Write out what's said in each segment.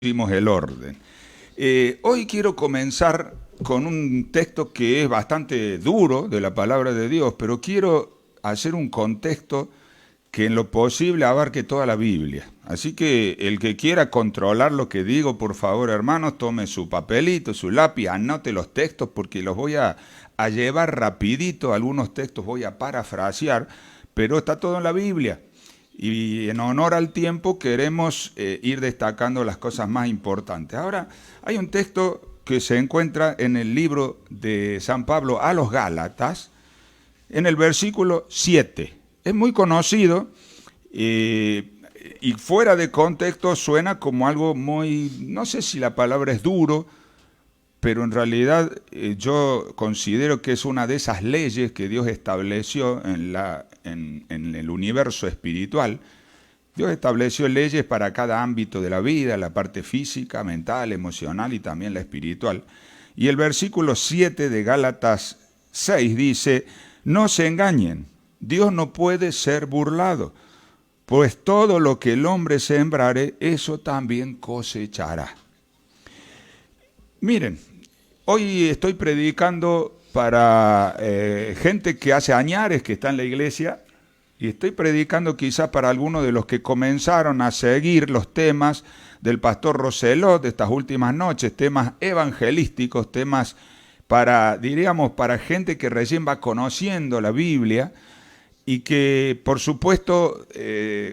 Pusimos el orden. Hoy quiero comenzar con un texto que es bastante duro de la palabra de Dios, pero quiero hacer un contexto que en lo posible abarque toda la Biblia. Así que el que quiera controlar lo que digo, por favor, hermanos, tome su papelito, su lápiz, anote los textos porque los voy a llevar rapidito. Algunos textos voy a parafrasear, pero está todo en la Biblia. Y en honor al tiempo queremos ir destacando las cosas más importantes. Ahora, hay un texto que se encuentra en el libro de San Pablo a los Gálatas, en el versículo 7. Es muy conocido y fuera de contexto suena como algo muy, no sé si la palabra es duro, pero en realidad yo considero que es una de esas leyes que Dios estableció en el universo espiritual. Dios estableció leyes para cada ámbito de la vida, la parte física, mental, emocional y también la espiritual. Y el versículo 7 de Gálatas 6 dice: no se engañen, Dios no puede ser burlado, pues todo lo que el hombre sembrare, eso también cosechará. Miren, hoy estoy predicando para gente que hace añares que está en la iglesia, y estoy predicando quizás para algunos de los que comenzaron a seguir los temas del pastor Roselot de estas últimas noches, temas evangelísticos, temas para, diríamos, para gente que recién va conociendo la Biblia y que, por supuesto,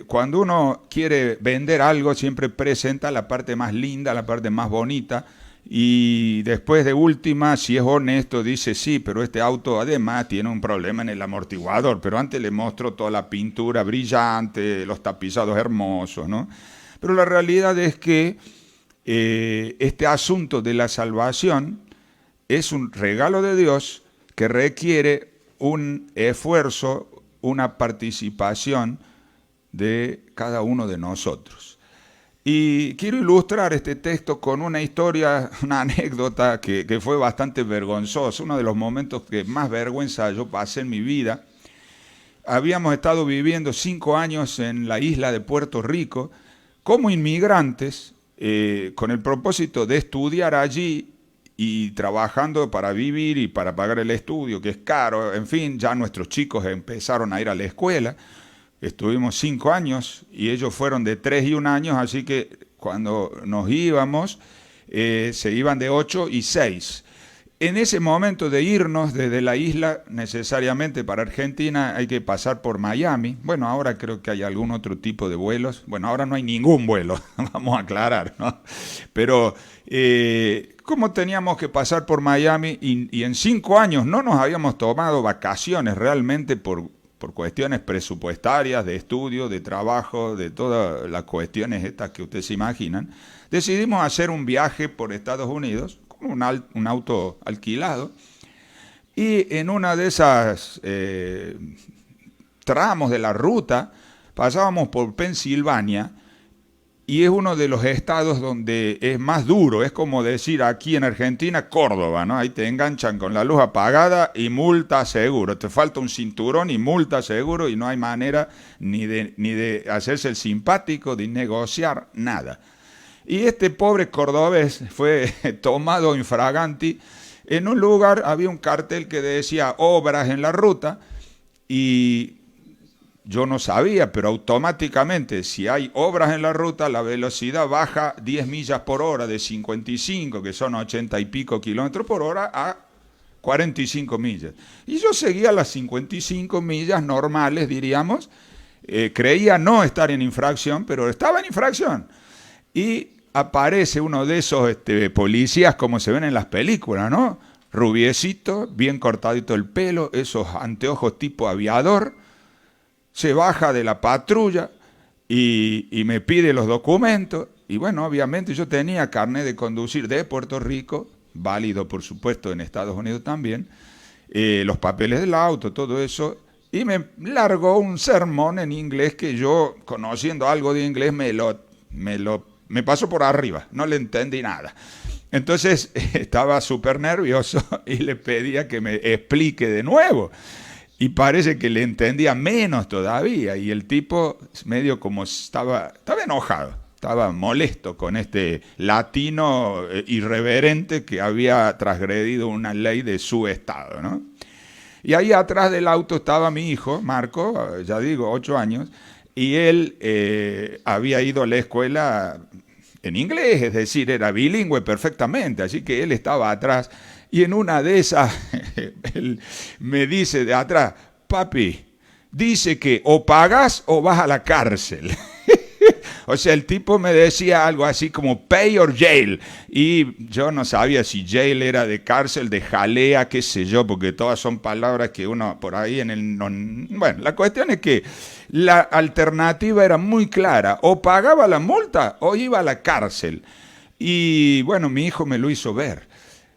cuando uno quiere vender algo siempre presenta la parte más linda, la parte más bonita. Y después de última, si es honesto, dice sí, pero este auto además tiene un problema en el amortiguador, pero antes le mostró toda la pintura brillante, los tapizados hermosos, ¿no? Pero la realidad es que este asunto de la salvación es un regalo de Dios que requiere un esfuerzo, una participación de cada uno de nosotros. Y quiero ilustrar este texto con una historia, una anécdota que fue bastante vergonzosa, uno de los momentos que más vergüenza yo pasé en mi vida. Habíamos estado viviendo 5 años en la isla de Puerto Rico como inmigrantes, con el propósito de estudiar allí y trabajando para vivir y para pagar el estudio, que es caro. En fin, ya nuestros chicos empezaron a ir a la escuela. Estuvimos 5 años y ellos fueron de 3 y 1 año, así que cuando nos íbamos, se iban de 8 y 6. En ese momento de irnos desde la isla, necesariamente para Argentina hay que pasar por Miami. Bueno, ahora creo que hay algún otro tipo de vuelos. Bueno, ahora no hay ningún vuelo, vamos a aclarar, ¿no? Pero como teníamos que pasar por Miami y en 5 años no nos habíamos tomado vacaciones realmente por cuestiones presupuestarias, de estudio, de trabajo, de todas las cuestiones estas que ustedes se imaginan, decidimos hacer un viaje por Estados Unidos, con un auto alquilado, y en una de esas tramos de la ruta pasábamos por Pensilvania, y es uno de los estados donde es más duro, es como decir aquí en Argentina, Córdoba, ¿no? Ahí te enganchan con la luz apagada y multa seguro, te falta un cinturón y multa seguro y no hay manera ni de hacerse el simpático, de negociar, nada. Y este pobre cordobés fue tomado infraganti. En un lugar había un cartel que decía obras en la ruta y yo no sabía, pero automáticamente, si hay obras en la ruta, la velocidad baja 10 millas por hora, de 55, que son 80 y pico kilómetros por hora, a 45 millas. Y yo seguía las 55 millas normales, diríamos. Creía no estar en infracción, pero estaba en infracción. Y aparece uno de esos policías como se ven en las películas, ¿no? Rubiecito, bien cortadito el pelo, esos anteojos tipo aviador. Se baja de la patrulla y me pide los documentos. Y bueno, obviamente yo tenía carnet de conducir de Puerto Rico, válido por supuesto en Estados Unidos también, los papeles del auto, todo eso. Y me largó un sermón en inglés que yo, conociendo algo de inglés, me pasó por arriba, no le entendí nada. Entonces estaba súper nervioso y le pedía que me explique de nuevo. Y parece que le entendía menos todavía. Y el tipo medio como estaba enojado. estaba molesto con este latino irreverente que había transgredido una ley de su estado, ¿no? Y ahí atrás del auto estaba mi hijo, Marco, ya digo, 8 años, y él había ido a la escuela en inglés, es decir, era bilingüe perfectamente, así que él estaba atrás, y en una de esas, él me dice de atrás, papi, dice que o pagas o vas a la cárcel. O sea, el tipo me decía algo así como pay or jail. Y yo no sabía si jail era de cárcel, de jalea, qué sé yo, porque todas son palabras que uno por ahí en el... Bueno, la cuestión es que la alternativa era muy clara. O pagaba la multa o iba a la cárcel. Y bueno, mi hijo me lo hizo ver.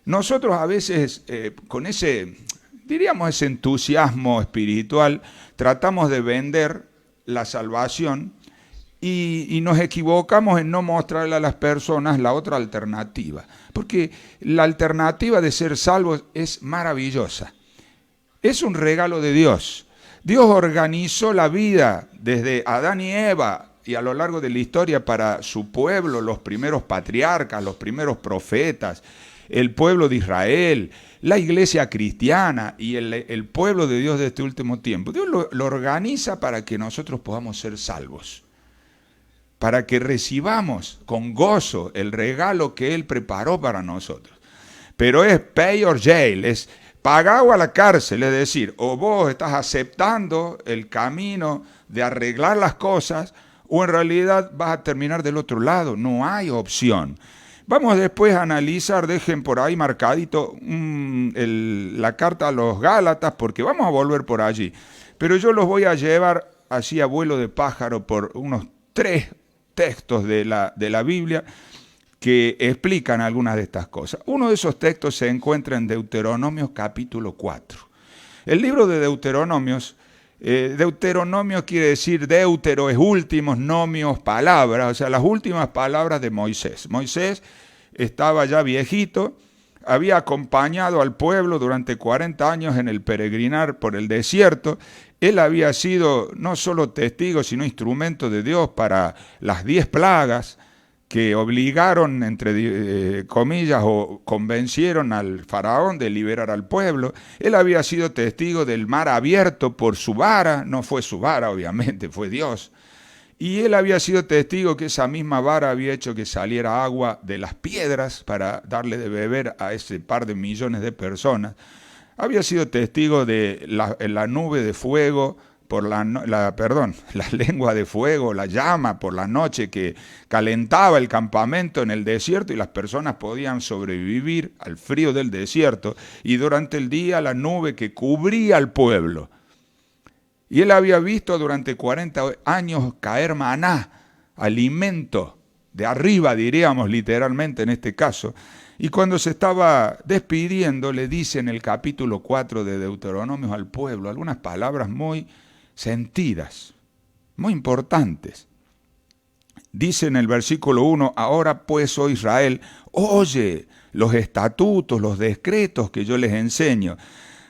Nosotros a veces con ese, diríamos, ese entusiasmo espiritual, tratamos de vender la salvación y nos equivocamos en no mostrarle a las personas la otra alternativa. Porque la alternativa de ser salvos es maravillosa. Es un regalo de Dios. Dios organizó la vida desde Adán y Eva y a lo largo de la historia para su pueblo, los primeros patriarcas, los primeros profetas, el pueblo de Israel, la iglesia cristiana y el pueblo de Dios de este último tiempo. Dios lo organiza para que nosotros podamos ser salvos, para que recibamos con gozo el regalo que Él preparó para nosotros. Pero es pay or jail, es pagar o a la cárcel, es decir, o vos estás aceptando el camino de arreglar las cosas, o en realidad vas a terminar del otro lado, no hay opción. Vamos después a analizar, dejen por ahí marcadito la carta a los Gálatas, porque vamos a volver por allí. Pero yo los voy a llevar así a vuelo de pájaro por unos 3 textos de la Biblia que explican algunas de estas cosas. Uno de esos textos se encuentra en Deuteronomios capítulo 4. El libro de Deuteronomios, Deuteronomio quiere decir deutero es últimos, nomios palabras, o sea, las últimas palabras de Moisés. Moisés estaba ya viejito, había acompañado al pueblo durante 40 años en el peregrinar por el desierto. Él había sido no solo testigo, sino instrumento de Dios para las 10 plagas que obligaron, entre comillas, o convencieron al faraón de liberar al pueblo. Él había sido testigo del mar abierto por su vara, no fue su vara, obviamente, fue Dios. Y él había sido testigo que esa misma vara había hecho que saliera agua de las piedras para darle de beber a ese par de millones de personas. Había sido testigo de la nube de fuego, la lengua de fuego, la llama por la noche que calentaba el campamento en el desierto y las personas podían sobrevivir al frío del desierto, y durante el día la nube que cubría al pueblo. Y él había visto durante 40 años caer maná, alimento de arriba, diríamos literalmente en este caso. Y cuando se estaba despidiendo, le dice en el capítulo 4 de Deuteronomios al pueblo algunas palabras muy sentidas, muy importantes. Dice en el versículo 1, ahora pues, oh Israel, oye los estatutos, los decretos que yo les enseño,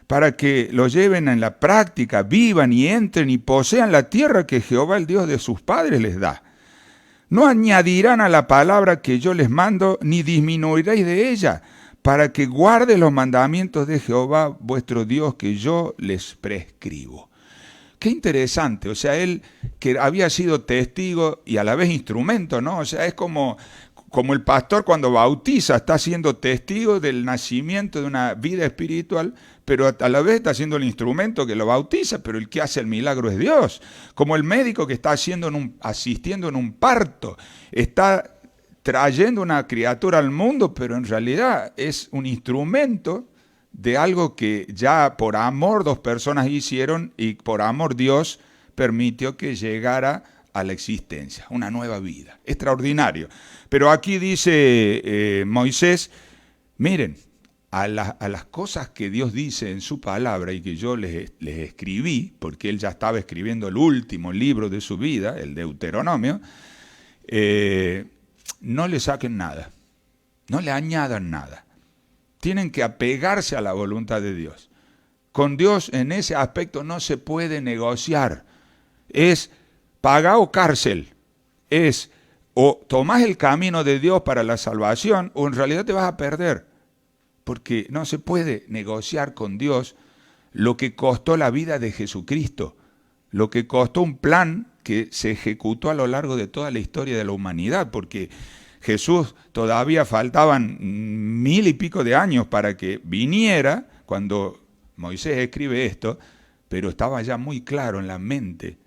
para que los lleven en la práctica, vivan y entren y posean la tierra que Jehová, el Dios de sus padres, les da. No añadirán a la palabra que yo les mando, ni disminuiréis de ella, para que guarden los mandamientos de Jehová, vuestro Dios, que yo les prescribo. Qué interesante, o sea, él que había sido testigo y a la vez instrumento, ¿no? O sea, es como el pastor cuando bautiza, está siendo testigo del nacimiento de una vida espiritual, pero a la vez está siendo el instrumento que lo bautiza, pero el que hace el milagro es Dios. Como el médico que está asistiendo en un parto, está trayendo una criatura al mundo, pero en realidad es un instrumento de algo que ya por amor 2 personas hicieron y por amor Dios permitió que llegara a la existencia, una nueva vida. Extraordinario. Pero aquí dice Moisés, miren, a las cosas que Dios dice en su palabra y que yo les escribí, porque él ya estaba escribiendo el último libro de su vida, el Deuteronomio, no le saquen nada, no le añadan nada. Tienen que apegarse a la voluntad de Dios. Con Dios en ese aspecto no se puede negociar. Es paga o cárcel. Es O tomás el camino de Dios para la salvación, o en realidad te vas a perder. Porque no se puede negociar con Dios lo que costó la vida de Jesucristo, lo que costó un plan que se ejecutó a lo largo de toda la historia de la humanidad, porque Jesús todavía faltaban 1000 y pico de años para que viniera, cuando Moisés escribe esto, pero estaba ya muy claro en la mente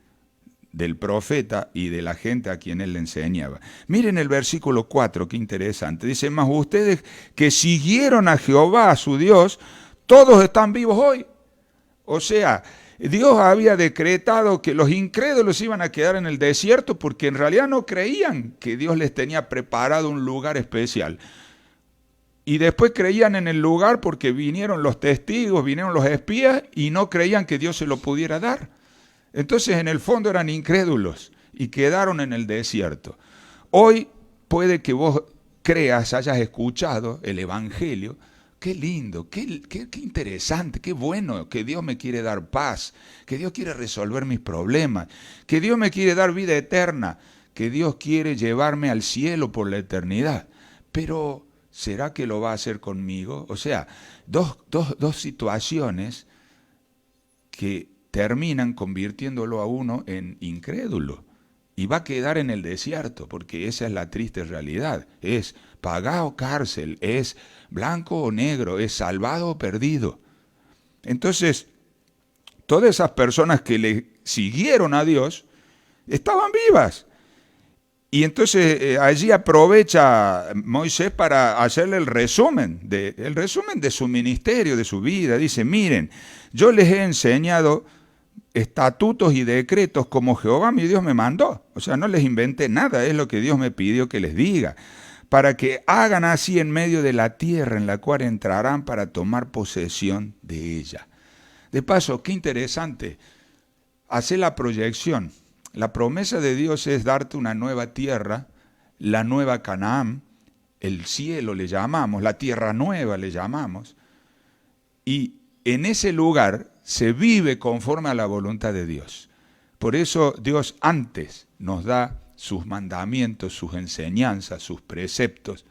del profeta y de la gente a quien él le enseñaba. Miren el versículo 4, qué interesante. Dice, mas ustedes que siguieron a Jehová, a su Dios, todos están vivos hoy. O sea, Dios había decretado que los incrédulos iban a quedar en el desierto porque en realidad no creían que Dios les tenía preparado un lugar especial. Y después creían en el lugar porque vinieron los testigos, vinieron los espías y no creían que Dios se lo pudiera dar. Entonces en el fondo eran incrédulos y quedaron en el desierto. Hoy puede que vos creas, hayas escuchado el Evangelio. Qué lindo, qué interesante, qué bueno que Dios me quiere dar paz, que Dios quiere resolver mis problemas, que Dios me quiere dar vida eterna, que Dios quiere llevarme al cielo por la eternidad. Pero, ¿será que lo va a hacer conmigo? O sea, dos situaciones que terminan convirtiéndolo a uno en incrédulo. Y va a quedar en el desierto, porque esa es la triste realidad. Es pagado o cárcel, es blanco o negro, es salvado o perdido. Entonces, todas esas personas que le siguieron a Dios estaban vivas. Y entonces allí aprovecha Moisés para hacerle el resumen de su ministerio, de su vida. Dice, miren, yo les he enseñado estatutos y decretos como Jehová mi Dios me mandó. O sea, no les inventé nada, es lo que Dios me pidió que les diga. Para que hagan así en medio de la tierra en la cual entrarán para tomar posesión de ella. De paso, qué interesante, hacer la proyección. La promesa de Dios es darte una nueva tierra, la nueva Canaán, el cielo le llamamos, la tierra nueva le llamamos. Y en ese lugar se vive conforme a la voluntad de Dios. Por eso Dios antes nos da sus mandamientos, sus enseñanzas, sus preceptos,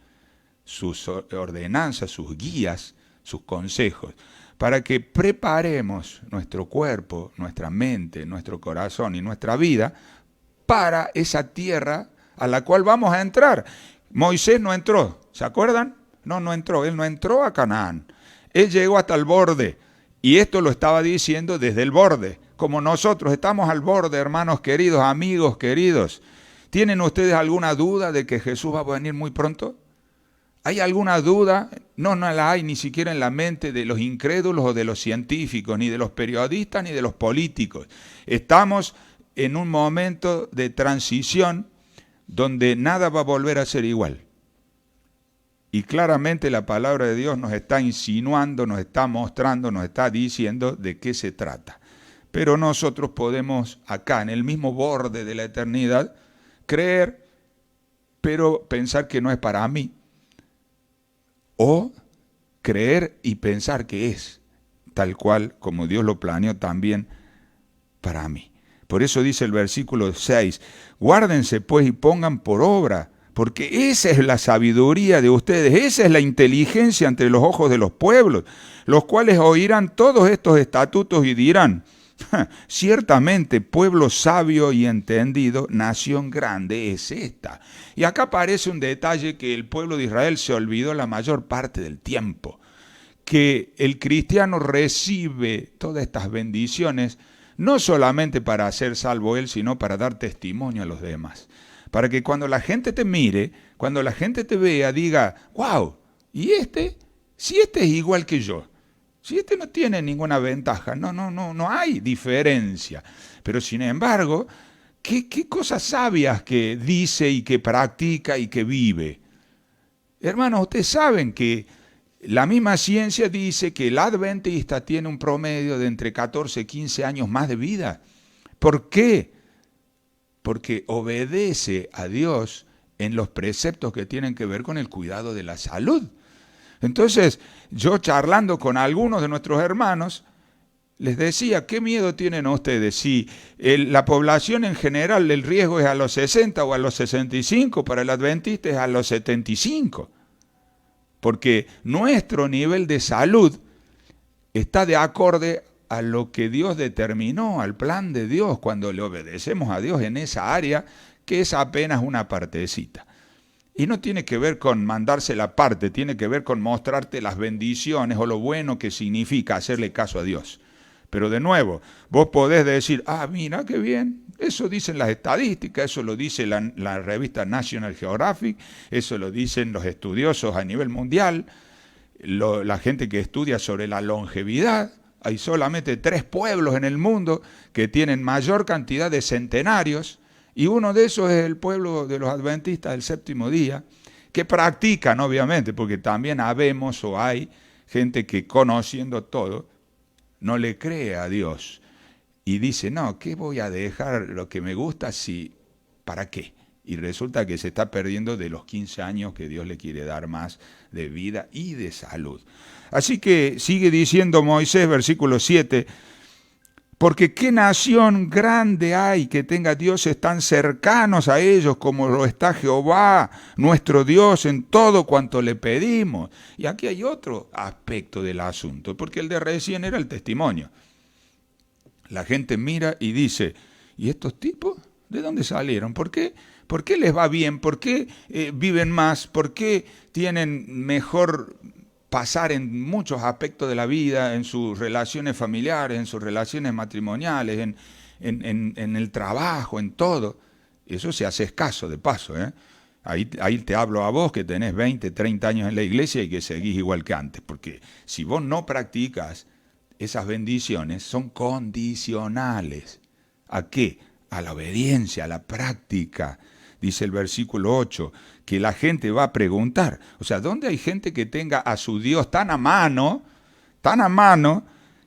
sus ordenanzas, sus guías, sus consejos, para que preparemos nuestro cuerpo, nuestra mente, nuestro corazón y nuestra vida para esa tierra a la cual vamos a entrar. Moisés no entró, ¿se acuerdan? No entró, él no entró a Canaán. Él llegó hasta el borde, y esto lo estaba diciendo desde el borde, como nosotros estamos al borde, hermanos queridos, amigos queridos. ¿Tienen ustedes alguna duda de que Jesús va a venir muy pronto? ¿Hay alguna duda? No la hay ni siquiera en la mente de los incrédulos o de los científicos, ni de los periodistas, ni de los políticos. Estamos en un momento de transición donde nada va a volver a ser igual. Y claramente la palabra de Dios nos está insinuando, nos está mostrando, nos está diciendo de qué se trata. Pero nosotros podemos acá, en el mismo borde de la eternidad, creer, pero pensar que no es para mí. O creer y pensar que es tal cual como Dios lo planeó también para mí. Por eso dice el versículo 6, guárdense pues y pongan por obra, porque esa es la sabiduría de ustedes, esa es la inteligencia ante los ojos de los pueblos, los cuales oirán todos estos estatutos y dirán, ciertamente pueblo sabio y entendido, nación grande es esta. Y acá aparece un detalle que el pueblo de Israel se olvidó la mayor parte del tiempo, que el cristiano recibe todas estas bendiciones no solamente para ser salvo él, sino para dar testimonio a los demás. Para que cuando la gente te mire, cuando la gente te vea, diga, wow, ¿y este? Si este es igual que yo. Si este no tiene ninguna ventaja, no hay diferencia. Pero sin embargo, ¿qué cosas sabias que dice y que practica y que vive? Hermanos, ustedes saben que la misma ciencia dice que el adventista tiene un promedio de entre 14 y 15 años más de vida. ¿Por qué? Porque obedece a Dios en los preceptos que tienen que ver con el cuidado de la salud. Entonces, yo charlando con algunos de nuestros hermanos, les decía, ¿qué miedo tienen ustedes? Si la población en general, el riesgo es a los 60 o a los 65, para el adventista es a los 75. Porque nuestro nivel de salud está de acorde a lo que Dios determinó, al plan de Dios, cuando le obedecemos a Dios en esa área, que es apenas una partecita. Y no tiene que ver con mandarse la parte, tiene que ver con mostrarte las bendiciones o lo bueno que significa hacerle caso a Dios. Pero de nuevo, vos podés decir, mira qué bien, eso dicen las estadísticas, eso lo dice la revista National Geographic, eso lo dicen los estudiosos a nivel mundial, la gente que estudia sobre la longevidad. Hay solamente 3 pueblos en el mundo que tienen mayor cantidad de centenarios, y uno de esos es el pueblo de los adventistas del séptimo día, que practican, obviamente, porque también habemos o hay gente que, conociendo todo, no le cree a Dios y dice, no, ¿qué voy a dejar lo que me gusta si, para qué? Y resulta que se está perdiendo de los 15 años que Dios le quiere dar más de vida y de salud. Así que sigue diciendo Moisés, versículo 7, porque qué nación grande hay que tenga dioses tan cercanos a ellos como lo está Jehová, nuestro Dios, en todo cuanto le pedimos. Y aquí hay otro aspecto del asunto, porque el de recién era el testimonio. La gente mira y dice, ¿y estos tipos de dónde salieron? ¿Por qué les va bien? ¿Por qué viven más? ¿Por qué tienen mejor pasar en muchos aspectos de la vida, en sus relaciones familiares, en sus relaciones matrimoniales, en el trabajo, en todo? Eso se hace escaso, de paso, ¿eh? Ahí te hablo a vos que tenés 20, 30 años en la iglesia y que seguís igual que antes, porque si vos no practicas, esas bendiciones son condicionales. ¿A qué? A la obediencia, a la práctica. Dice el versículo 8, que la gente va a preguntar. O sea, ¿dónde hay gente que tenga a su Dios tan a mano,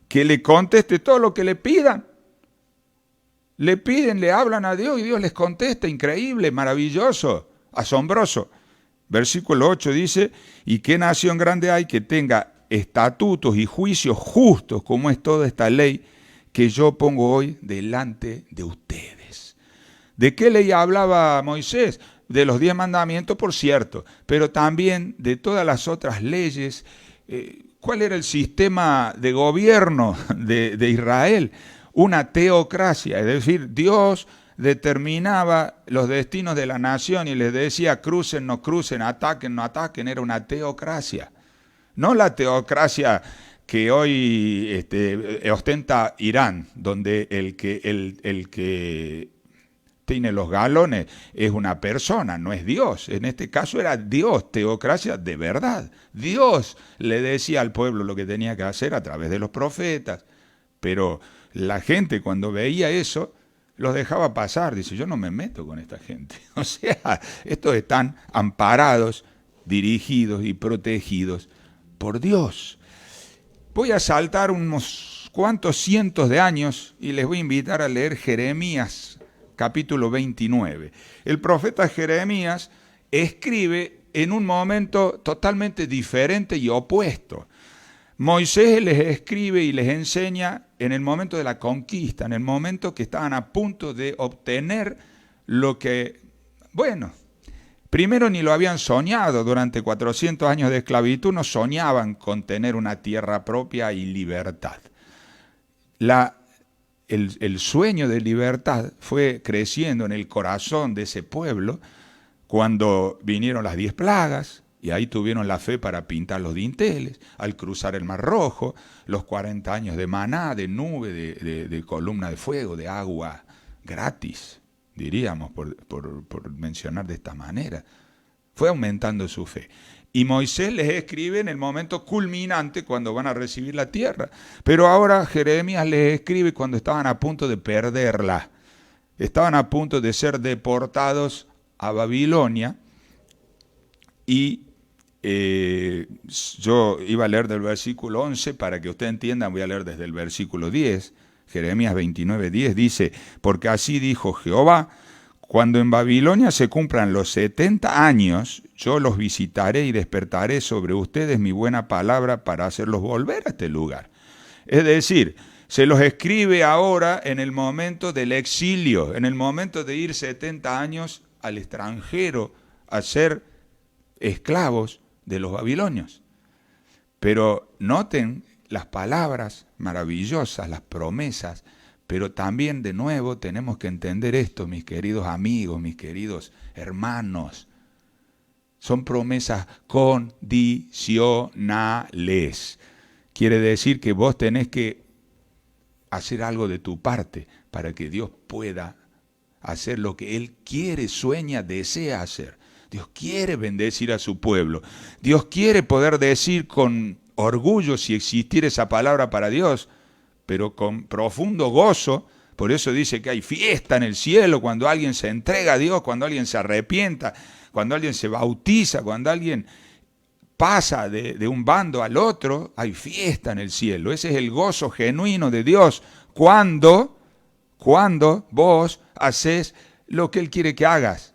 que le conteste todo lo que le pidan? Le piden, le hablan a Dios y Dios les contesta. Increíble, maravilloso, asombroso. Versículo 8 dice, ¿y qué nación grande hay que tenga estatutos y juicios justos como es toda esta ley que yo pongo hoy delante de ustedes? ¿De qué ley hablaba Moisés? De los 10 mandamientos, por cierto, pero también de todas las otras leyes. ¿Cuál era el sistema de gobierno de Israel? Una teocracia, es decir, Dios determinaba los destinos de la nación y les decía crucen, no crucen, ataquen, no ataquen. Era una teocracia. No la teocracia que hoy ostenta Irán, donde el que tiene los galones es una persona, no es Dios. En este caso era Dios, teocracia de verdad. Dios le decía al pueblo lo que tenía que hacer a través de los profetas. Pero la gente cuando veía eso, los dejaba pasar. Dice, yo no me meto con esta gente. O sea, estos están amparados, dirigidos y protegidos por Dios. Voy a saltar unos cuantos cientos de años y les voy a invitar a leer Jeremías, capítulo 29. El profeta Jeremías escribe en un momento totalmente diferente y opuesto. Moisés les escribe y les enseña en el momento de la conquista, en el momento que estaban a punto de obtener lo que, bueno, primero ni lo habían soñado. Durante 400 años de esclavitud no soñaban con tener una tierra propia y libertad. El sueño de libertad fue creciendo en el corazón de ese pueblo cuando vinieron las 10 plagas, y ahí tuvieron la fe para pintar los dinteles, al cruzar el Mar Rojo, los 40 años de maná, de nube, de columna de fuego, de agua gratis, diríamos, por mencionar de esta manera. Fue aumentando su fe. Y Moisés les escribe en el momento culminante cuando van a recibir la tierra. Pero ahora Jeremías les escribe cuando estaban a punto de perderla. Estaban a punto de ser deportados a Babilonia. Y yo iba a leer del versículo 11 para que usted entienda, voy a leer desde el versículo 10. Jeremías 29:10 dice, porque así dijo Jehová, cuando en Babilonia se cumplan los 70 años, yo los visitaré y despertaré sobre ustedes mi buena palabra para hacerlos volver a este lugar. Es decir, Se los escribe ahora en el momento del exilio, en el momento de ir 70 años al extranjero a ser esclavos de los babilonios. Pero noten las palabras maravillosas, las promesas, pero también de nuevo tenemos que entender esto, mis queridos amigos, mis queridos hermanos. Son promesas condicionales. Quiere decir que vos tenés que hacer algo de tu parte para que Dios pueda hacer lo que Él quiere, sueña, desea hacer. Dios quiere bendecir a su pueblo. Dios quiere poder decir con orgullo, si existiera esa palabra para Dios, pero con profundo gozo. Por eso dice que hay fiesta en el cielo cuando alguien se entrega a Dios, cuando alguien se arrepienta, cuando alguien se bautiza, cuando alguien pasa de un bando al otro, hay fiesta en el cielo. Ese es el gozo genuino de Dios cuando vos haces lo que Él quiere que hagas.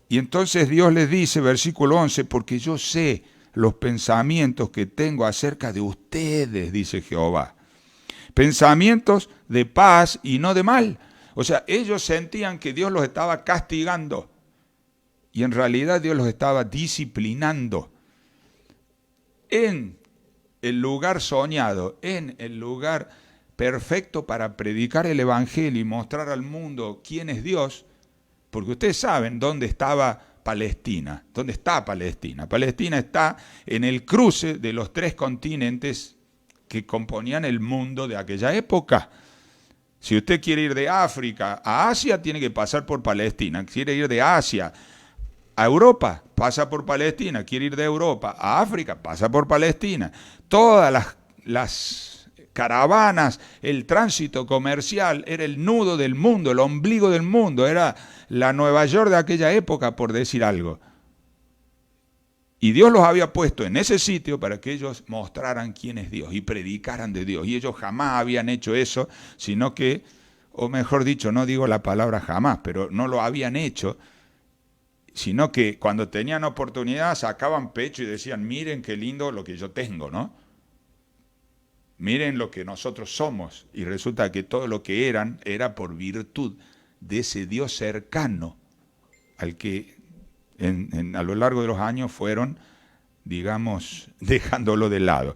Y entonces Dios les dice, versículo 11, porque yo sé los pensamientos que tengo acerca de ustedes, dice Jehová. Pensamientos de paz y no de mal. O sea, ellos sentían que Dios los estaba castigando. Y en realidad Dios los estaba disciplinando. En el lugar soñado, en el lugar perfecto para predicar el Evangelio y mostrar al mundo quién es Dios, porque ustedes saben dónde estaba Palestina. ¿Dónde está Palestina? Palestina está en el cruce de los 3 continentes que componían el mundo de aquella época. Si usted quiere ir de África a Asia, tiene que pasar por Palestina. Quiere ir de Asia a Europa, pasa por Palestina. Quiere ir de Europa a África, pasa por Palestina. Todas las caravanas, el tránsito comercial era el nudo del mundo, el ombligo del mundo, era la Nueva York de aquella época, por decir algo. Y Dios los había puesto en ese sitio para que ellos mostraran quién es Dios y predicaran de Dios. Y ellos jamás habían hecho eso, sino que, o mejor dicho, no digo la palabra jamás, pero no lo habían hecho, sino que cuando tenían oportunidad sacaban pecho y decían, miren qué lindo lo que yo tengo, ¿no? Miren lo que nosotros somos. Y resulta que todo lo que eran era por virtud de ese Dios cercano al que a lo largo de los años fueron, digamos, dejándolo de lado.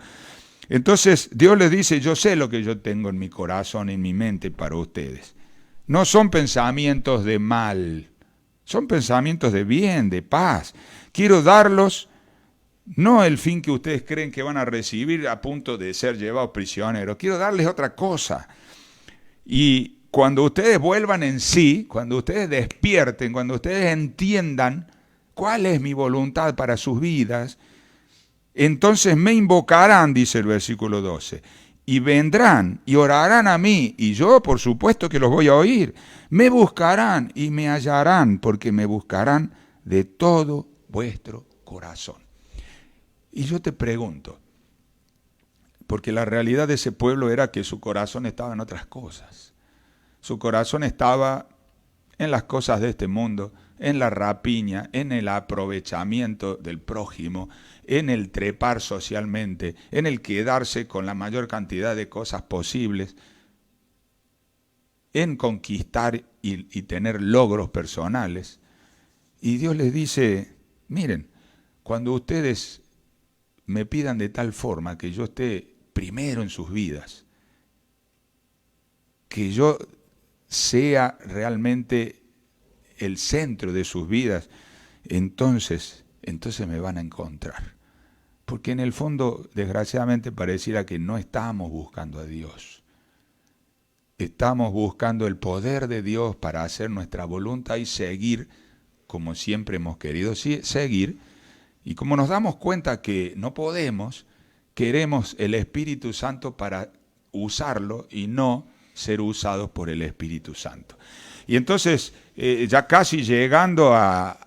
Entonces Dios les dice, yo sé lo que yo tengo en mi corazón, en mi mente para ustedes. No son pensamientos de mal, son pensamientos de bien, de paz. Quiero darlos, no el fin que ustedes creen que van a recibir a punto de ser llevados prisioneros. Quiero darles otra cosa. Y cuando ustedes vuelvan en sí, cuando ustedes despierten, cuando ustedes entiendan cuál es mi voluntad para sus vidas, entonces me invocarán, dice el versículo 12, y vendrán y orarán a mí, y yo por supuesto que los voy a oír. Me buscarán y me hallarán, porque me buscarán de todo vuestro corazón. Y yo te pregunto, porque la realidad de ese pueblo era que su corazón estaba en otras cosas. Su corazón estaba en las cosas de este mundo, en la rapiña, en el aprovechamiento del prójimo, en el trepar socialmente, en el quedarse con la mayor cantidad de cosas posibles, en conquistar y tener logros personales. Y Dios les dice, miren, cuando ustedes me pidan de tal forma que yo esté primero en sus vidas, que yo sea realmente el centro de sus vidas, entonces me van a encontrar. Porque en el fondo, desgraciadamente, pareciera que no estamos buscando a Dios. Estamos buscando el poder de Dios para hacer nuestra voluntad y seguir como siempre hemos querido seguir. Y como nos damos cuenta que no podemos, queremos el Espíritu Santo para usarlo y no ser usados por el Espíritu Santo. Y entonces, ya casi llegando a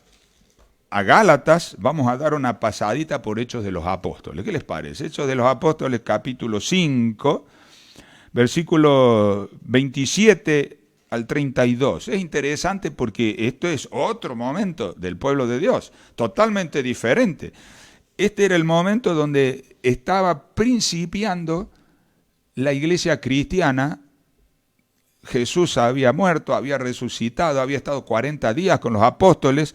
Gálatas, vamos a dar una pasadita por Hechos de los Apóstoles. ¿Qué les parece? Hechos de los Apóstoles, capítulo 5, versículo 27 al 32. Es interesante porque esto es otro momento del pueblo de Dios, totalmente diferente. Este era el momento donde estaba principiando la iglesia cristiana, Jesús había muerto, había resucitado, había estado 40 días con los apóstoles,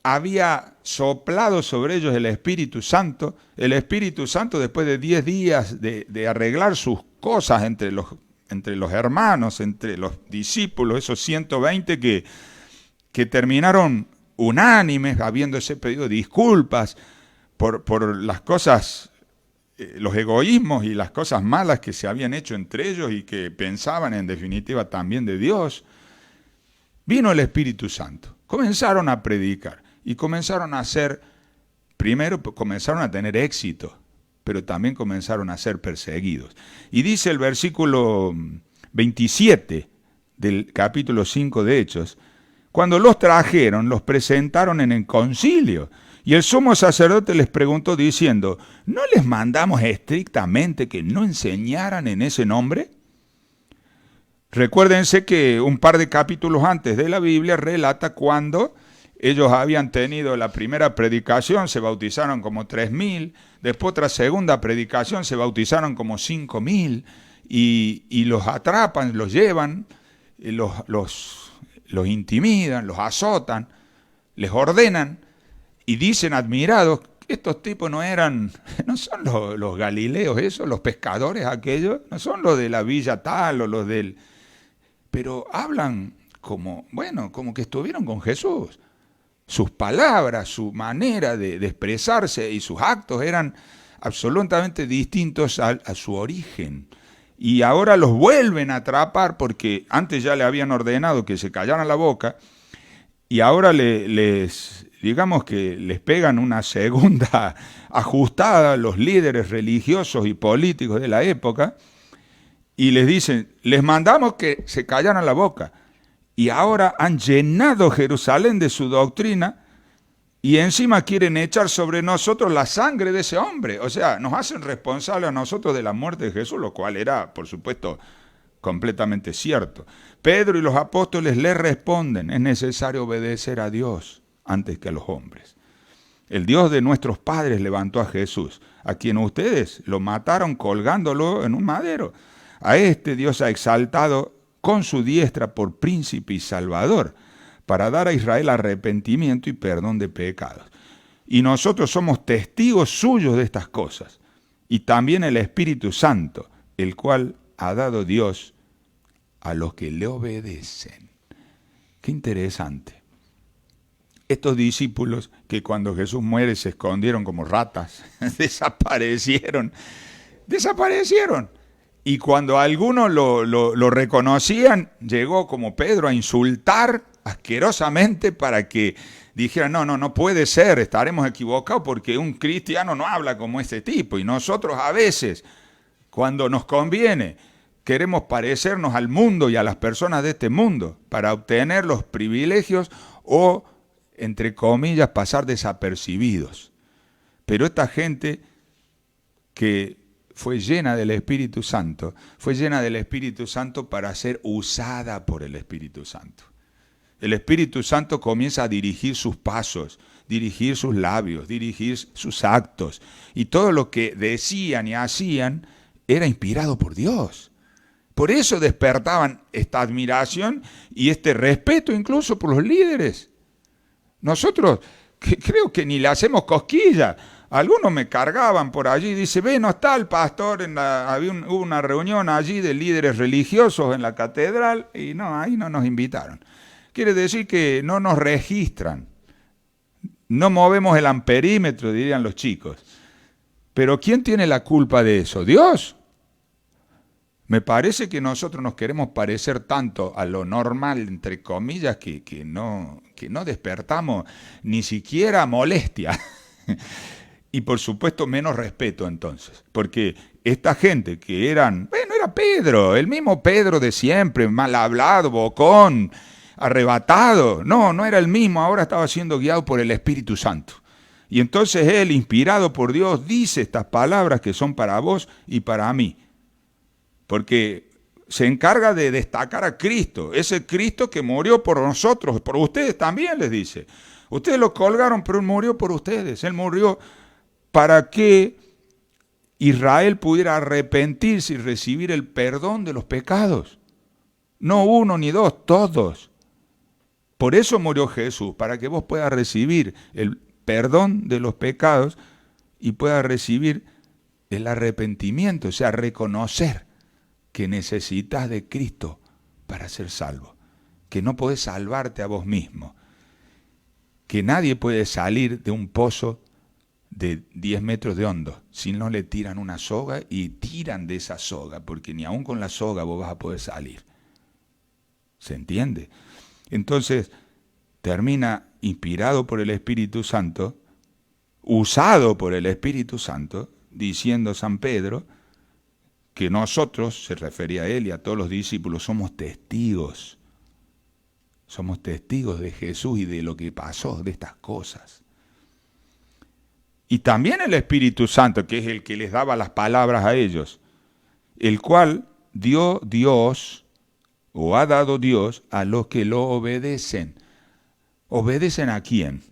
había soplado sobre ellos el Espíritu Santo. El Espíritu Santo, después de 10 días de arreglar sus cosas entre los hermanos, entre los discípulos, esos 120 que terminaron unánimes, habiéndose pedido disculpas por las cosas, los egoísmos y las cosas malas que se habían hecho entre ellos y que pensaban en definitiva también de Dios. Vino el Espíritu Santo, comenzaron a predicar y comenzaron a hacer, primero comenzaron a tener éxito, pero también comenzaron a ser perseguidos. Y dice el versículo 27 del capítulo 5 de Hechos: cuando los trajeron, los presentaron en el concilio, y el sumo sacerdote les preguntó diciendo: ¿no les mandamos estrictamente que no enseñaran en ese nombre? Recuérdense que un par de capítulos antes de la Biblia relata cuando ellos habían tenido la primera predicación, se bautizaron como 3.000, después otra segunda predicación, se bautizaron como 5.000, y los atrapan, los llevan, los intimidan, los azotan, les ordenan, y dicen admirados: estos tipos no son los galileos esos, los pescadores aquellos, no son los de la villa tal o los del... Pero hablan como que estuvieron con Jesús. Sus palabras, su manera de expresarse y sus actos eran absolutamente distintos a su origen. Y ahora los vuelven a atrapar porque antes ya le habían ordenado que se callaran la boca, y ahora digamos que les pegan una segunda ajustada a los líderes religiosos y políticos de la época, y les dicen: les mandamos que se callaran la boca. Y ahora han llenado Jerusalén de su doctrina y encima quieren echar sobre nosotros la sangre de ese hombre. O sea, nos hacen responsables a nosotros de la muerte de Jesús, lo cual era, por supuesto, completamente cierto. Pedro y los apóstoles le responden: es necesario obedecer a Dios antes que a los hombres. El Dios de nuestros padres levantó a Jesús, a quien ustedes lo mataron colgándolo en un madero. A este Dios ha exaltado con su diestra por príncipe y salvador, para dar a Israel arrepentimiento y perdón de pecados. Y nosotros somos testigos suyos de estas cosas, y también el Espíritu Santo, el cual ha dado Dios a los que le obedecen. Qué interesante. Estos discípulos que cuando Jesús muere se escondieron como ratas, desaparecieron. Y cuando algunos lo reconocían, llegó como Pedro a insultar asquerosamente para que dijeran: no puede ser, estaremos equivocados porque un cristiano no habla como este tipo. Y nosotros a veces, cuando nos conviene, queremos parecernos al mundo y a las personas de este mundo para obtener los privilegios o, entre comillas, pasar desapercibidos. Pero esta gente que fue llena del Espíritu Santo para ser usada por el Espíritu Santo. El Espíritu Santo comienza a dirigir sus pasos, dirigir sus labios, dirigir sus actos. Y todo lo que decían y hacían era inspirado por Dios. Por eso despertaban esta admiración y este respeto incluso por los líderes. Nosotros creo que ni le hacemos cosquillas. Algunos me cargaban por allí, dice: no está el pastor, hubo una reunión allí de líderes religiosos en la catedral, y no, ahí no nos invitaron. Quiere decir que no nos registran, no movemos el amperímetro, dirían los chicos. Pero ¿quién tiene la culpa de eso? ¿Dios? Me parece que nosotros nos queremos parecer tanto a lo normal, entre comillas, que no despertamos ni siquiera molestia. Y por supuesto menos respeto entonces, porque esta gente que era Pedro, el mismo Pedro de siempre, mal hablado, bocón, arrebatado, no era el mismo, ahora estaba siendo guiado por el Espíritu Santo. Y entonces él, inspirado por Dios, dice estas palabras que son para vos y para mí, porque se encarga de destacar a Cristo, ese Cristo que murió por nosotros, por ustedes también, les dice. Ustedes lo colgaron, pero Él murió por ustedes, Él murió para que Israel pudiera arrepentirse y recibir el perdón de los pecados. No uno ni dos, todos. Por eso murió Jesús, para que vos puedas recibir el perdón de los pecados y puedas recibir el arrepentimiento, o sea, reconocer que necesitas de Cristo para ser salvo, que no podés salvarte a vos mismo, que nadie puede salir de un pozo de 10 metros de hondo si no le tiran una soga y tiran de esa soga, porque ni aún con la soga vos vas a poder salir. ¿Se entiende? Entonces, termina inspirado por el Espíritu Santo, usado por el Espíritu Santo, diciendo San Pedro que nosotros, se refería a él y a todos los discípulos, somos testigos. Somos testigos de Jesús y de lo que pasó, de estas cosas. Y también el Espíritu Santo, que es el que les daba las palabras a ellos, el cual dio Dios, o ha dado Dios, a los que lo obedecen. ¿Obedecen a quién?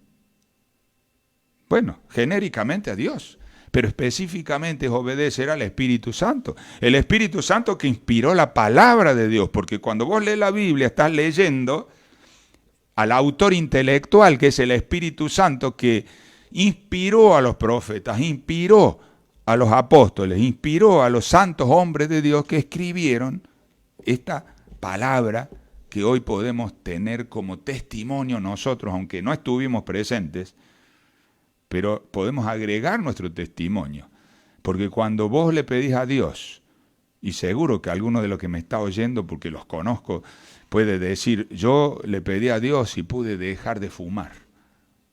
Bueno, genéricamente a Dios, pero específicamente es obedecer al Espíritu Santo. El Espíritu Santo que inspiró la palabra de Dios, porque cuando vos lees la Biblia estás leyendo al autor intelectual, que es el Espíritu Santo, que inspiró a los profetas, inspiró a los apóstoles, inspiró a los santos hombres de Dios que escribieron esta palabra que hoy podemos tener como testimonio nosotros, aunque no estuvimos presentes, pero podemos agregar nuestro testimonio. Porque cuando vos le pedís a Dios, y seguro que alguno de los que me está oyendo, porque los conozco, puede decir, yo le pedí a Dios y pude dejar de fumar,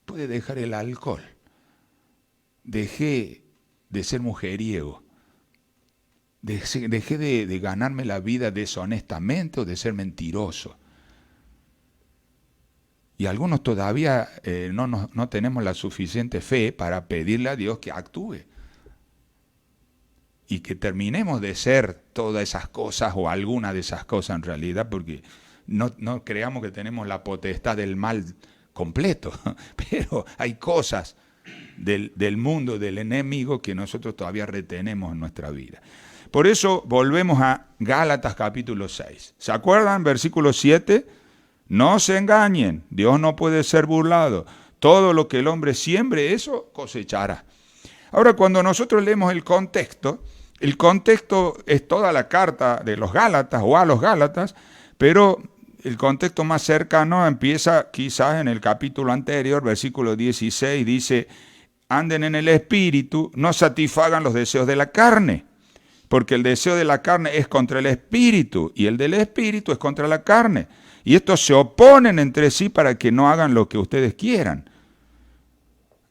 pude dejar el alcohol, dejé de ser mujeriego, dejé de ganarme la vida deshonestamente o de ser mentiroso. Y algunos todavía no tenemos la suficiente fe para pedirle a Dios que actúe. Y que terminemos de ser todas esas cosas o alguna de esas cosas en realidad, porque no creamos que tenemos la potestad del mal completo. Pero hay cosas del mundo, del enemigo, que nosotros todavía retenemos en nuestra vida. Por eso volvemos a Gálatas capítulo 6. ¿Se acuerdan? Versículo 7. No se engañen, Dios no puede ser burlado. Todo lo que el hombre siembre, eso cosechará. Ahora, cuando nosotros leemos el contexto es toda la carta de los Gálatas o a los Gálatas, pero el contexto más cercano empieza quizás en el capítulo anterior, versículo 16, dice, anden en el espíritu, no satisfagan los deseos de la carne, porque el deseo de la carne es contra el espíritu y el del espíritu es contra la carne. Y estos se oponen entre sí para que no hagan lo que ustedes quieran.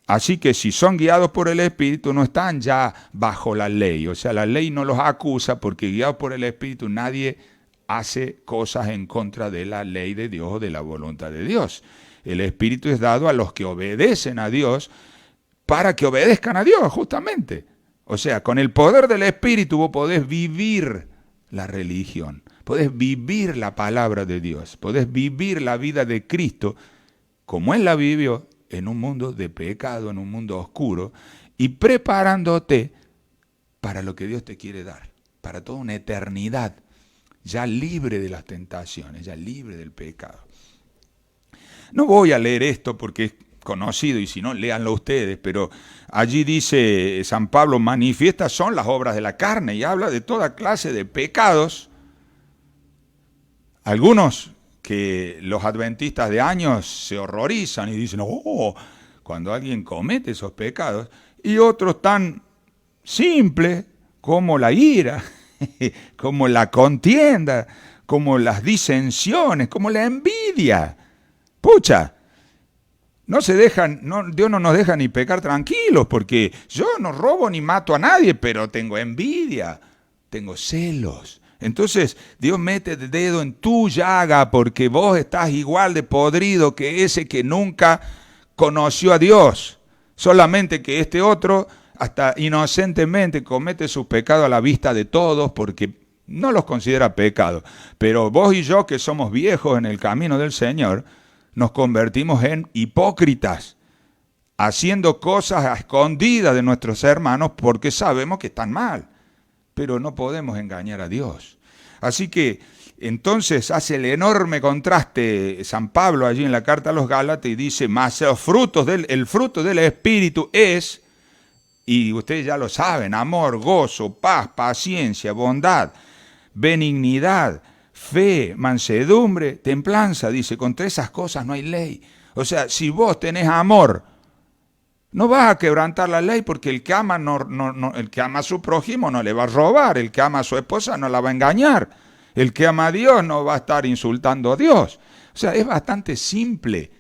Así que si son guiados por el Espíritu, no están ya bajo la ley. O sea, la ley no los acusa porque guiados por el Espíritu nadie hace cosas en contra de la ley de Dios o de la voluntad de Dios. El Espíritu es dado a los que obedecen a Dios para que obedezcan a Dios, justamente. O sea, con el poder del Espíritu vos podés vivir la religión. Podés vivir la palabra de Dios, podés vivir la vida de Cristo como Él la vivió en un mundo de pecado, en un mundo oscuro, y preparándote para lo que Dios te quiere dar, para toda una eternidad, ya libre de las tentaciones, ya libre del pecado. No voy a leer esto porque es conocido y si no, léanlo ustedes, pero allí dice San Pablo, manifiestas son las obras de la carne y habla de toda clase de pecados. Algunos que los adventistas de años se horrorizan y dicen, oh, cuando alguien comete esos pecados, y otros tan simples como la ira, como la contienda, como las disensiones, como la envidia. Pucha, Dios no nos deja ni pecar tranquilos, porque yo no robo ni mato a nadie, pero tengo envidia, tengo celos. Entonces Dios mete el dedo en tu llaga porque vos estás igual de podrido que ese que nunca conoció a Dios. Solamente que este otro hasta inocentemente comete sus pecados a la vista de todos porque no los considera pecado. Pero vos y yo que somos viejos en el camino del Señor, nos convertimos en hipócritas haciendo cosas a escondidas de nuestros hermanos porque sabemos que están mal, pero no podemos engañar a Dios. Así que entonces hace el enorme contraste San Pablo allí en la carta a los Gálatas y dice, más el fruto del Espíritu es, y ustedes ya lo saben, amor, gozo, paz, paciencia, bondad, benignidad, fe, mansedumbre, templanza. Dice, contra esas cosas no hay ley. O sea, si vos tenés amor, no vas a quebrantar la ley, porque el que ama, el que ama a su prójimo no le va a robar, el que ama a su esposa no la va a engañar, el que ama a Dios no va a estar insultando a Dios. O sea, es bastante simple,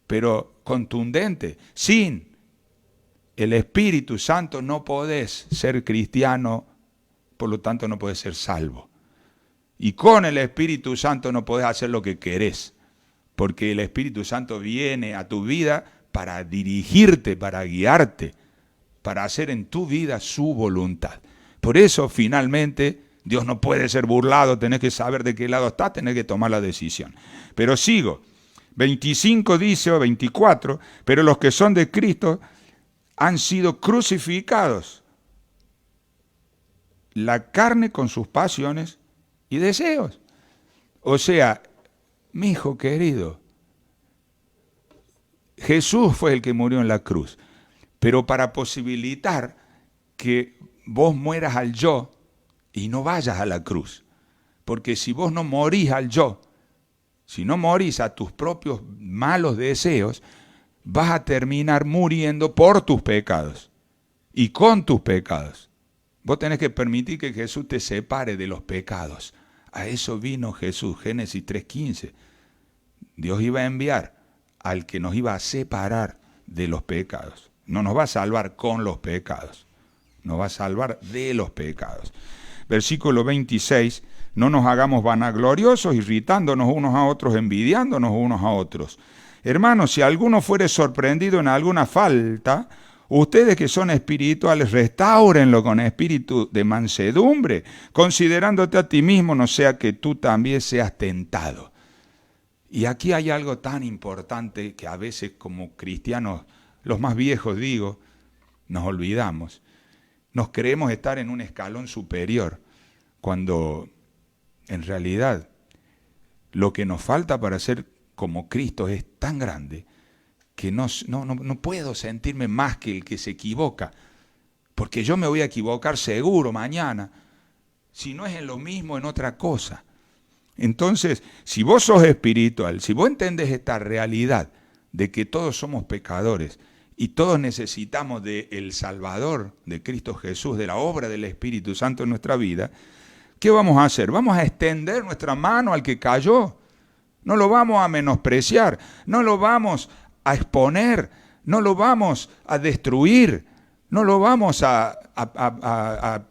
pero contundente. Sin el Espíritu Santo no podés ser cristiano, por lo tanto no podés ser salvo. Y con el Espíritu Santo no podés hacer lo que querés, porque el Espíritu Santo viene a tu vida para dirigirte, para guiarte, para hacer en tu vida su voluntad. Por eso, finalmente, Dios no puede ser burlado, tenés que saber de qué lado está, tenés que tomar la decisión. Pero sigo, 25 dice, o 24, pero los que son de Cristo han sido crucificados, la carne con sus pasiones y deseos. O sea, mi hijo querido, Jesús fue el que murió en la cruz, pero para posibilitar que vos mueras al yo y no vayas a la cruz, porque si vos no morís al yo, si no morís a tus propios malos deseos, vas a terminar muriendo por tus pecados y con tus pecados. Vos tenés que permitir que Jesús te separe de los pecados. A eso vino Jesús, Génesis 3:15. Dios iba a enviar al que nos iba a separar de los pecados. No nos va a salvar con los pecados, nos va a salvar de los pecados. Versículo 26, no nos hagamos vanagloriosos, irritándonos unos a otros, envidiándonos unos a otros. Hermanos, si alguno fuere sorprendido en alguna falta, ustedes que son espirituales, restáurenlo con espíritu de mansedumbre, considerándote a ti mismo, no sea que tú también seas tentado. Y aquí hay algo tan importante que a veces como cristianos, los más viejos digo, nos olvidamos. Nos creemos estar en un escalón superior, cuando en realidad lo que nos falta para ser como Cristo es tan grande que no puedo sentirme más que el que se equivoca, porque yo me voy a equivocar seguro mañana, si no es en lo mismo, en otra cosa. Entonces, si vos sos espiritual, si vos entendés esta realidad de que todos somos pecadores y todos necesitamos del Salvador, de Cristo Jesús, de la obra del Espíritu Santo en nuestra vida, ¿qué vamos a hacer? Vamos a extender nuestra mano al que cayó. No lo vamos a menospreciar, no lo vamos a exponer, no lo vamos a destruir, no lo vamos a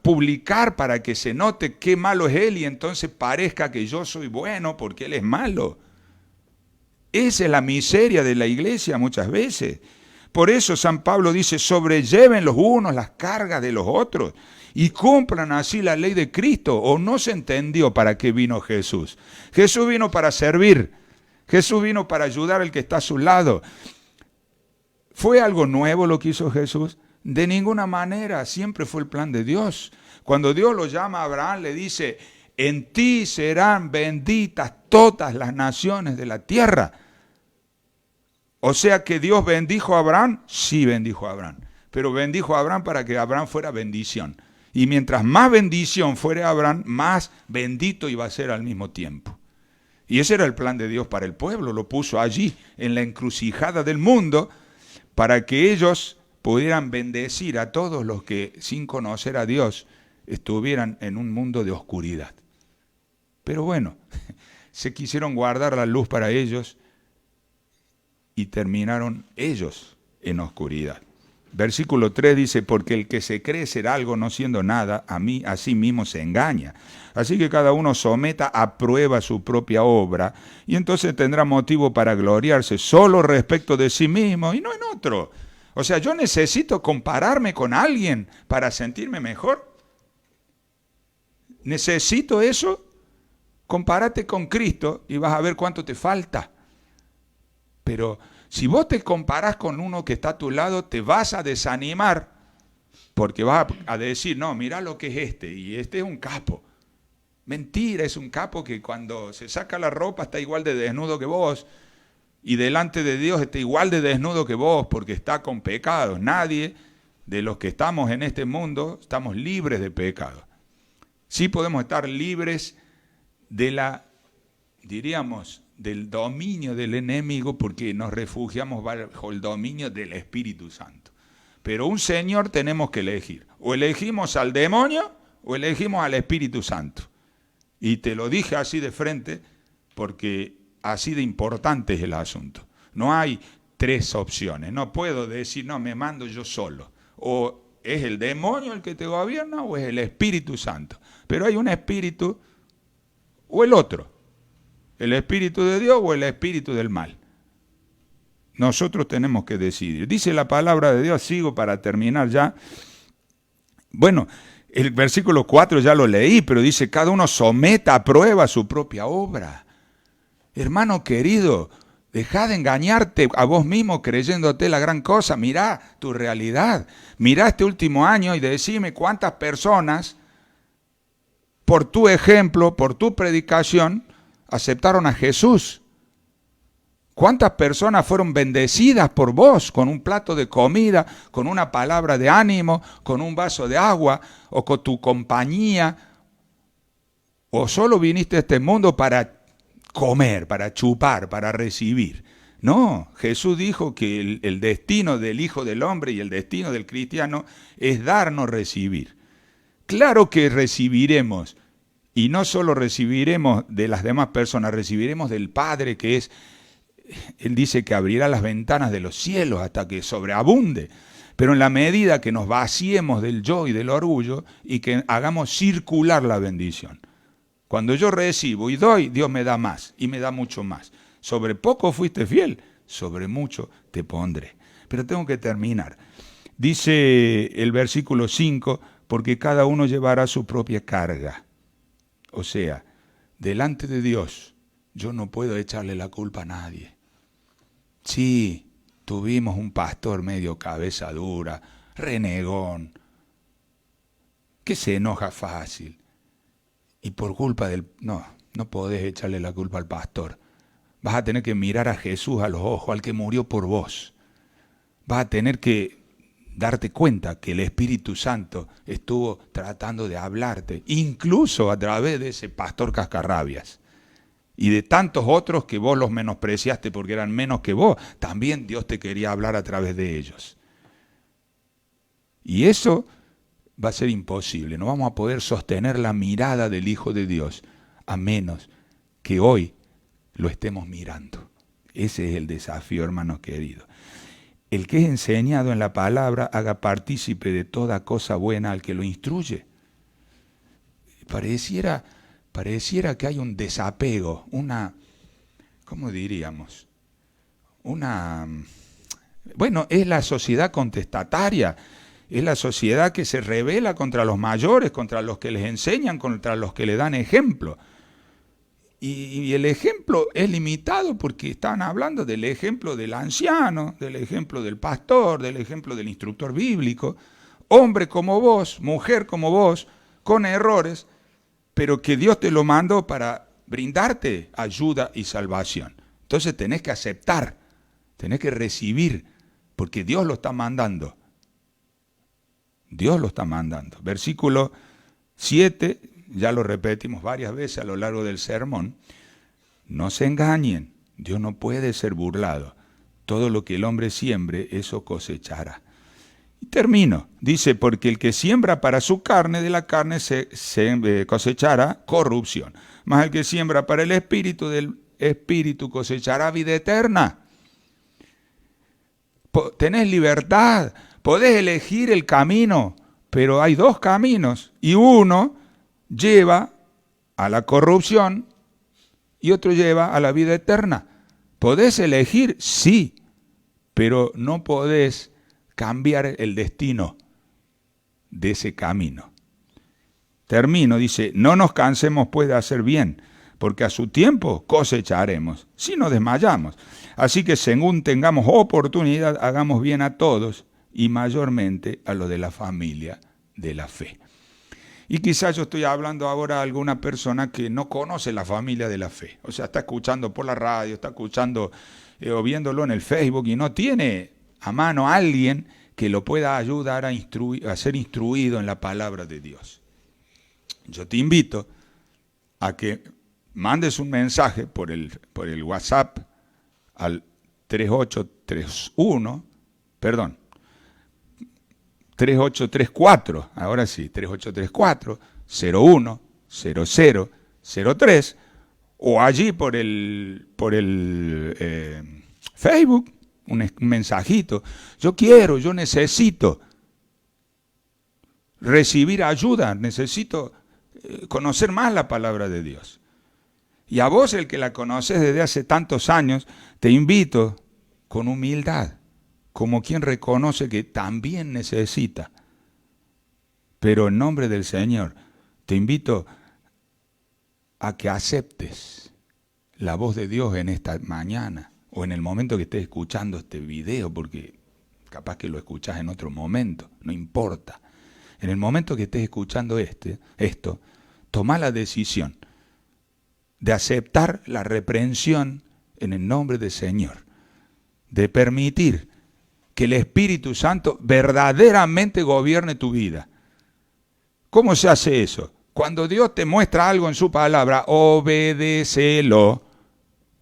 publicar para que se note qué malo es él y entonces parezca que yo soy bueno porque él es malo. Esa es la miseria de la iglesia muchas veces. Por eso San Pablo dice, sobrelleven los unos las cargas de los otros y cumplan así la ley de Cristo. ¿O no se entendió para qué vino Jesús? Jesús vino para servir. Jesús vino para ayudar al que está a su lado. ¿Fue algo nuevo lo que hizo Jesús? De ninguna manera, siempre fue el plan de Dios. Cuando Dios lo llama a Abraham, le dice, en ti serán benditas todas las naciones de la tierra. O sea que Dios bendijo a Abraham, sí bendijo a Abraham, pero bendijo a Abraham para que Abraham fuera bendición. Y mientras más bendición fuera Abraham, más bendito iba a ser al mismo tiempo. Y ese era el plan de Dios para el pueblo, lo puso allí, en la encrucijada del mundo, para que ellos pudieran bendecir a todos los que, sin conocer a Dios, estuvieran en un mundo de oscuridad. Pero bueno, se quisieron guardar la luz para ellos y terminaron ellos en oscuridad. Versículo 3 dice, porque el que se cree ser algo no siendo nada, a sí mismo se engaña. Así que cada uno someta a prueba su propia obra y entonces tendrá motivo para gloriarse solo respecto de sí mismo y no en otro. O sea, yo necesito compararme con alguien para sentirme mejor. ¿Necesito eso? Compárate con Cristo y vas a ver cuánto te falta. Pero Si vos te comparás con uno que está a tu lado, te vas a desanimar porque vas a decir, no, mirá lo que es este, y este es un capo. Mentira, es un capo que cuando se saca la ropa está igual de desnudo que vos, y delante de Dios está igual de desnudo que vos, porque está con pecados. Nadie de los que estamos en este mundo estamos libres de pecado. Sí podemos estar libres de diríamos, del dominio del enemigo, porque nos refugiamos bajo el dominio del Espíritu Santo. Pero un Señor tenemos que elegir. O elegimos al demonio o elegimos al Espíritu Santo. Y te lo dije así de frente porque así de importante es el asunto. No hay tres opciones. No puedo decir, no, me mando yo solo. O es el demonio el que te gobierna o es el Espíritu Santo. Pero hay un espíritu o el otro. El Espíritu de Dios o el espíritu del mal. Nosotros tenemos que decidir. Dice la palabra de Dios, sigo para terminar ya. Bueno, el versículo 4 ya lo leí, pero dice, cada uno someta a prueba su propia obra. Hermano querido, deja de engañarte a vos mismo creyéndote la gran cosa. Mirá tu realidad. Mirá este último año y decime cuántas personas, por tu ejemplo, por tu predicación, aceptaron a Jesús. ¿Cuántas personas fueron bendecidas por vos con un plato de comida, con una palabra de ánimo, con un vaso de agua o con tu compañía? ¿O solo viniste a este mundo para comer, para chupar, para recibir? No, Jesús dijo que el destino del Hijo del Hombre y el destino del cristiano es dar, no recibir. Claro que recibiremos, y no solo recibiremos de las demás personas, recibiremos del Padre que es... Él dice que abrirá las ventanas de los cielos hasta que sobreabunde. Pero en la medida que nos vaciemos del yo y del orgullo y que hagamos circular la bendición. Cuando yo recibo y doy, Dios me da más y me da mucho más. Sobre poco fuiste fiel, sobre mucho te pondré. Pero tengo que terminar. Dice el versículo 5, porque cada uno llevará su propia carga. O sea, delante de Dios, yo no puedo echarle la culpa a nadie. Sí, tuvimos un pastor medio cabeza dura, renegón, que se enoja fácil. Y por culpa del... No podés echarle la culpa al pastor. Vas a tener que mirar a Jesús a los ojos, al que murió por vos. Vas a tener que darte cuenta que el Espíritu Santo estuvo tratando de hablarte, incluso a través de ese pastor cascarrabias. Y de tantos otros que vos los menospreciaste porque eran menos que vos, también Dios te quería hablar a través de ellos. Y eso va a ser imposible. No vamos a poder sostener la mirada del Hijo de Dios a menos que hoy lo estemos mirando. Ese es el desafío, hermanos queridos. El que es enseñado en la palabra haga partícipe de toda cosa buena al que lo instruye. Pareciera que hay un desapego, ¿cómo diríamos? Bueno, es la sociedad contestataria, es la sociedad que se rebela contra los mayores, contra los que les enseñan, contra los que le dan ejemplo. Y el ejemplo es limitado porque están hablando del ejemplo del anciano, del ejemplo del pastor, del ejemplo del instructor bíblico, hombre como vos, mujer como vos, con errores, pero que Dios te lo mandó para brindarte ayuda y salvación. Entonces tenés que aceptar, tenés que recibir, porque Dios lo está mandando. Dios lo está mandando. Versículo 7, ya lo repetimos varias veces a lo largo del sermón. No se engañen, Dios no puede ser burlado. Todo lo que el hombre siembre, eso cosechará. Y termino. Dice, porque el que siembra para su carne, de la carne se cosechará corrupción. Mas el que siembra para el espíritu, del espíritu cosechará vida eterna. Tenés libertad, podés elegir el camino, pero hay dos caminos. Y uno lleva a la corrupción y otro lleva a la vida eterna. ¿Podés elegir? Sí, pero no podés cambiar el destino de ese camino. Termino, dice, no nos cansemos pues de hacer bien, porque a su tiempo cosecharemos, si no desmayamos. Así que según tengamos oportunidad, hagamos bien a todos y mayormente a los de la familia de la fe. Y quizás yo estoy hablando ahora a alguna persona que no conoce la familia de la fe. O sea, está escuchando por la radio, está escuchando o viéndolo en el Facebook y no tiene a mano a alguien que lo pueda ayudar a ser instruido en la palabra de Dios. Yo te invito a que mandes un mensaje por el WhatsApp al 3834, ahora sí, 3834-010003, o allí por el Facebook, un mensajito. Yo necesito recibir ayuda, necesito conocer más la palabra de Dios. Y a vos, el que la conoces desde hace tantos años, te invito con humildad, como quien reconoce que también necesita. Pero en nombre del Señor, te invito a que aceptes la voz de Dios en esta mañana, o en el momento que estés escuchando este video, porque capaz que lo escuchás en otro momento, no importa. En el momento que estés escuchando esto, toma la decisión de aceptar la reprensión en el nombre del Señor, de permitir que el Espíritu Santo verdaderamente gobierne tu vida. ¿Cómo se hace eso? Cuando Dios te muestra algo en su palabra, obedécelo.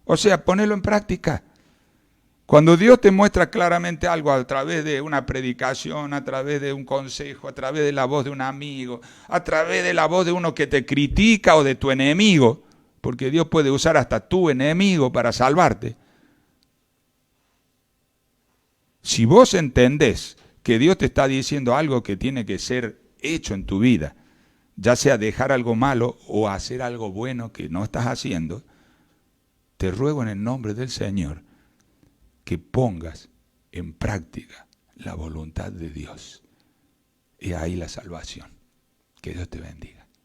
O sea, ponelo en práctica. Cuando Dios te muestra claramente algo a través de una predicación, a través de un consejo, a través de la voz de un amigo, a través de la voz de uno que te critica o de tu enemigo, porque Dios puede usar hasta tu enemigo para salvarte. Si vos entendés que Dios te está diciendo algo que tiene que ser hecho en tu vida, ya sea dejar algo malo o hacer algo bueno que no estás haciendo, te ruego en el nombre del Señor que pongas en práctica la voluntad de Dios. Y ahí la salvación. Que Dios te bendiga.